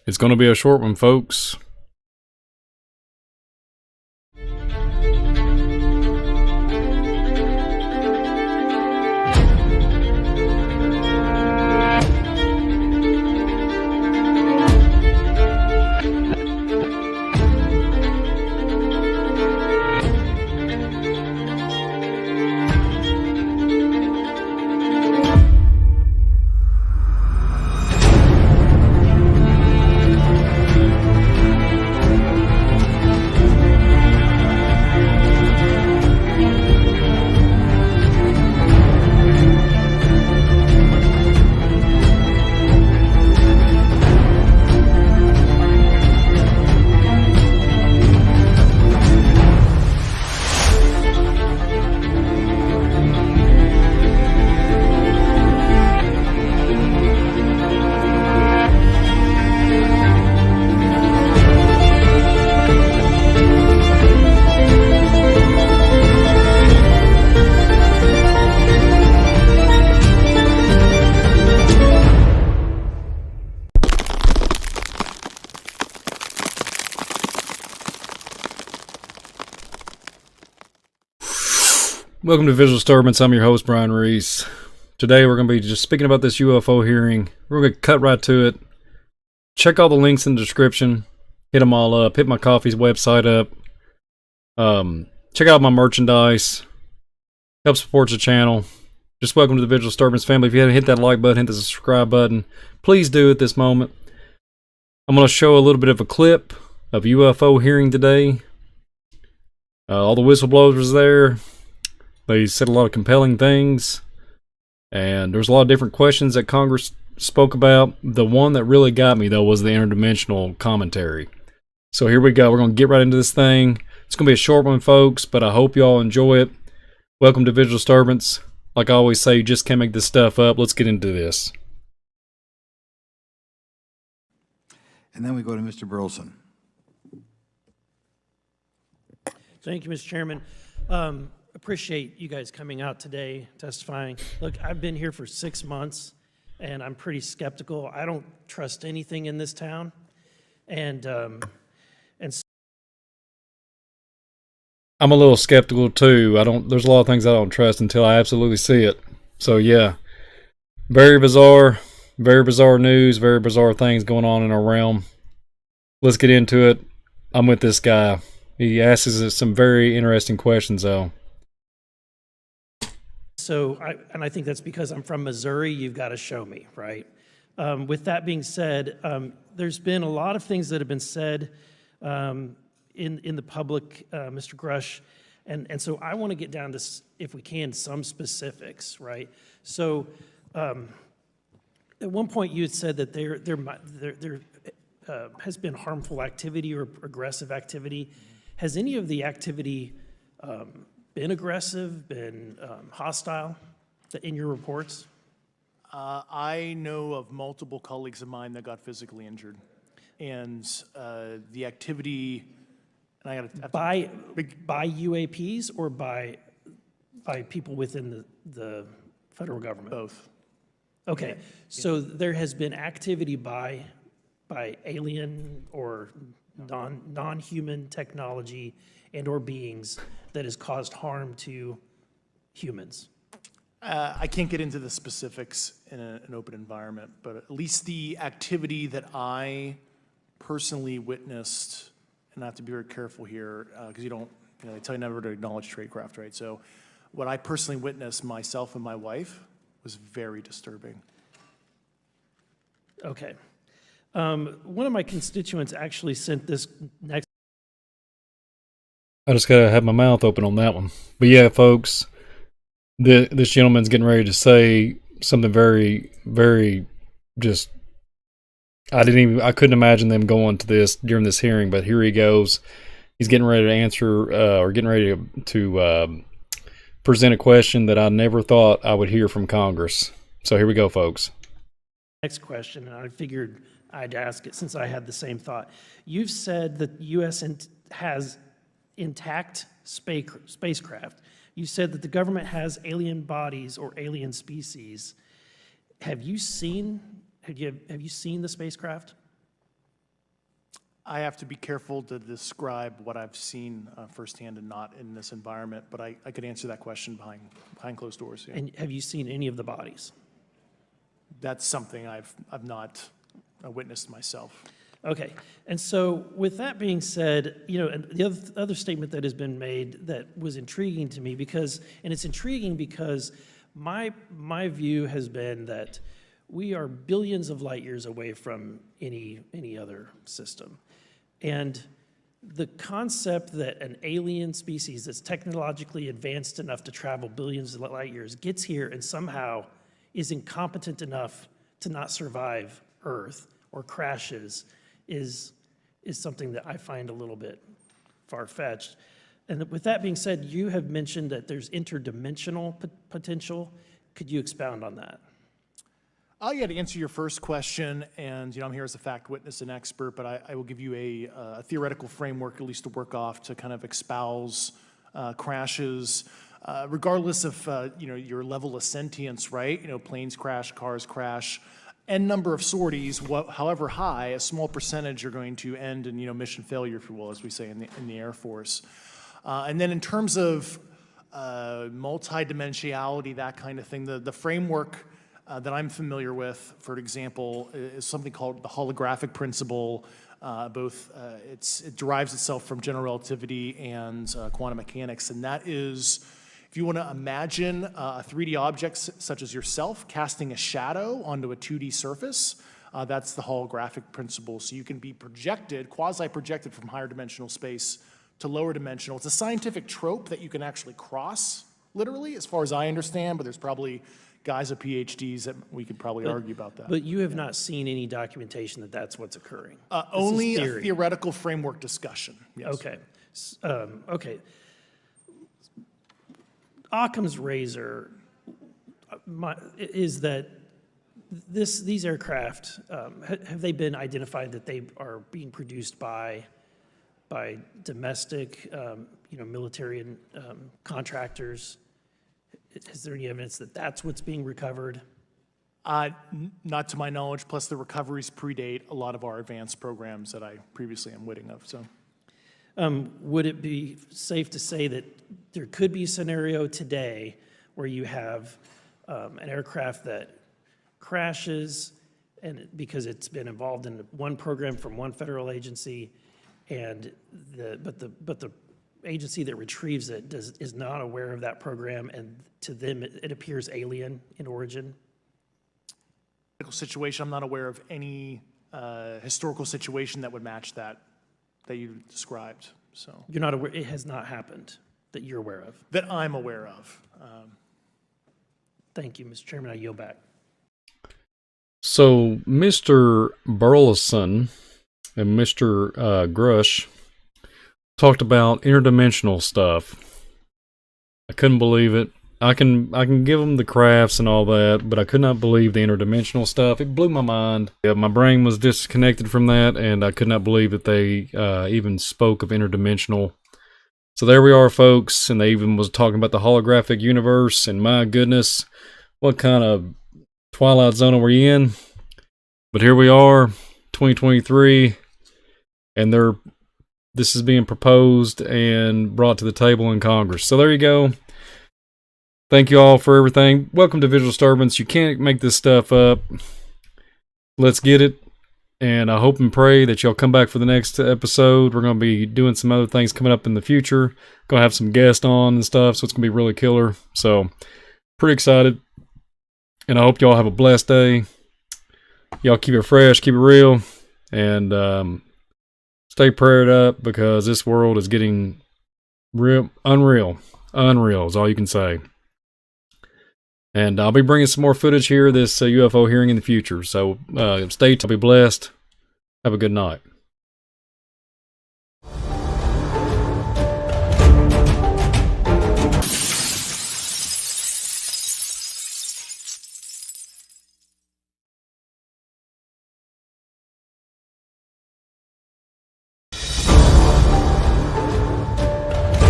It's going to be a short one, folks. Welcome to Visual Disturbance. I'm your host, Brian Reese. Today we're going to be just speaking about this UFO hearing. We're going to cut right to it. Check all the links in the description. Hit them all up. Hit my coffee's website up. Check out my merchandise. Help support the channel. Just welcome to the Visual Disturbance family. If you haven't hit that like button, hit the subscribe button. Please do at this moment. I'm going to show a little bit of a clip of UFO hearing today. All the whistleblowers there. They said a lot of compelling things, and there's a lot of different questions that Congress spoke about. The one that really got me, though, was the interdimensional commentary. So here we go. We're going to get right into this thing. It's going to be a short one, folks, but I hope you all enjoy it. Welcome to Visual Disturbance. Like I always say, you just can't make this stuff up. Let's get into this. And then we go to Mr. Burleson. Thank you, Mr. Chairman. Appreciate you guys coming out today, testifying. Look, I've been here for 6 months, and I'm pretty skeptical. I don't trust anything in this town, and I'm a little skeptical too. There's a lot of things I don't trust until I absolutely see it. So yeah, very bizarre news, very bizarre things going on in our realm. Let's get into it. I'm with this guy. He asks us some very interesting questions, though. so I think that's because I'm from Missouri. You've got to show me, right? With that being said, there's been a lot of things that have been said in the public, Mr. Grush, and so I want to get down to, if we can, some specifics, right? So at one point you had said that there has been harmful activity or aggressive activity. Has any of the activity been aggressive, been hostile in your reports? I know of multiple colleagues of mine that got physically injured, and the activity. And I got by UAPs or by people within the federal government? both. Okay, so there has been activity by alien or non-human technology and or beings that has caused harm to humans. I can't get into the specifics in an open environment, but at least the activity that I personally witnessed, and I have to be very careful here because they tell you never to acknowledge tradecraft, right? So what I personally witnessed myself and my wife was very disturbing. Okay. One of my constituents actually sent this next. I just gotta have my mouth open on that one. But yeah, folks, this gentleman's getting ready to say something very, very just. I couldn't imagine them going to this during this hearing, but here he goes. He's getting ready to answer, or getting ready to present a question that I never thought I would hear from Congress. So here we go, folks. Next question, and I figured I'd ask it since I had the same thought. You've said that the U.S. has intact spacecraft. You said that the government has alien bodies or alien species. Have you seen the spacecraft? I have to be careful to describe what I've seen firsthand and not in this environment, but I could answer that question behind closed doors. Yeah. And have you seen any of the bodies? That's something I've not witnessed myself. Okay, and so with that being said, and the other statement that has been made that was intriguing to me and it's intriguing because my view has been that we are billions of light years away from any other system. And the concept that an alien species that's technologically advanced enough to travel billions of light years gets here and somehow is incompetent enough to not survive Earth or crashes is something that I find a little bit far-fetched. And with that being said, you have mentioned that there's interdimensional potential. Could you expound on that? Yeah, to answer your first question, and I'm here as a fact witness and expert, but I will give you a theoretical framework, at least to work off, to kind of espouse crashes, regardless of your level of sentience, right? Planes crash, cars crash, n number of sorties, however high, a small percentage are going to end in mission failure, if you will, as we say in the Air Force. And then in terms of multidimensionality, that kind of thing, the framework that I'm familiar with, for example, is something called the holographic principle. It derives itself from general relativity and quantum mechanics, and that is, if you want to imagine a 3D object such as yourself casting a shadow onto a 2D surface, that's the holographic principle. So you can be projected, quasi-projected from higher dimensional space to lower dimensional. It's a scientific trope that you can actually cross, literally, as far as I understand, but there's probably guys with PhDs that we could probably argue about that. But you have not seen any documentation that that's what's occurring? Only a theoretical framework discussion, yes. Okay. Okay. Occam's razor is that these aircraft, have they been identified that they are being produced by domestic, military contractors? Is there any evidence that that's what's being recovered? Not to my knowledge, plus the recoveries predate a lot of our advanced programs that I previously am witting of, so. Would it be safe to say that there could be a scenario today where you have an aircraft that crashes because it's been involved in one program from one federal agency, but the agency that retrieves it is not aware of that program, and to them it appears alien in origin? Situation, I'm not aware of any historical situation that would match that you described. So You're not aware, it has not happened that you're aware of? that I'm aware of. Thank you, Mr. Chairman. I yield back. So Mr. Burleson and Mr. Grush talked about interdimensional stuff. I couldn't believe it. I can give them the crafts and all that, but I could not believe the interdimensional stuff. It blew my mind. Yeah, my brain was disconnected from that, and I could not believe that they even spoke of interdimensional. So there we are, folks, and they even was talking about the holographic universe, and my goodness, what kind of Twilight Zone are we in? But here we are, 2023, and this is being proposed and brought to the table in Congress. So there you go. Thank you all for everything. Welcome to Visual Disturbance. You can't make this stuff up. Let's get it. And I hope and pray that y'all come back for the next episode. We're going to be doing some other things coming up in the future. Going to have some guests on and stuff, so it's going to be really killer. So, pretty excited. And I hope y'all have a blessed day. Y'all keep it fresh, keep it real. And stay prayed up, because this world is getting unreal. Unreal is all you can say. And I'll be bringing some more footage here, this UFO hearing in the future. So stay tuned. Be blessed. Have a good night.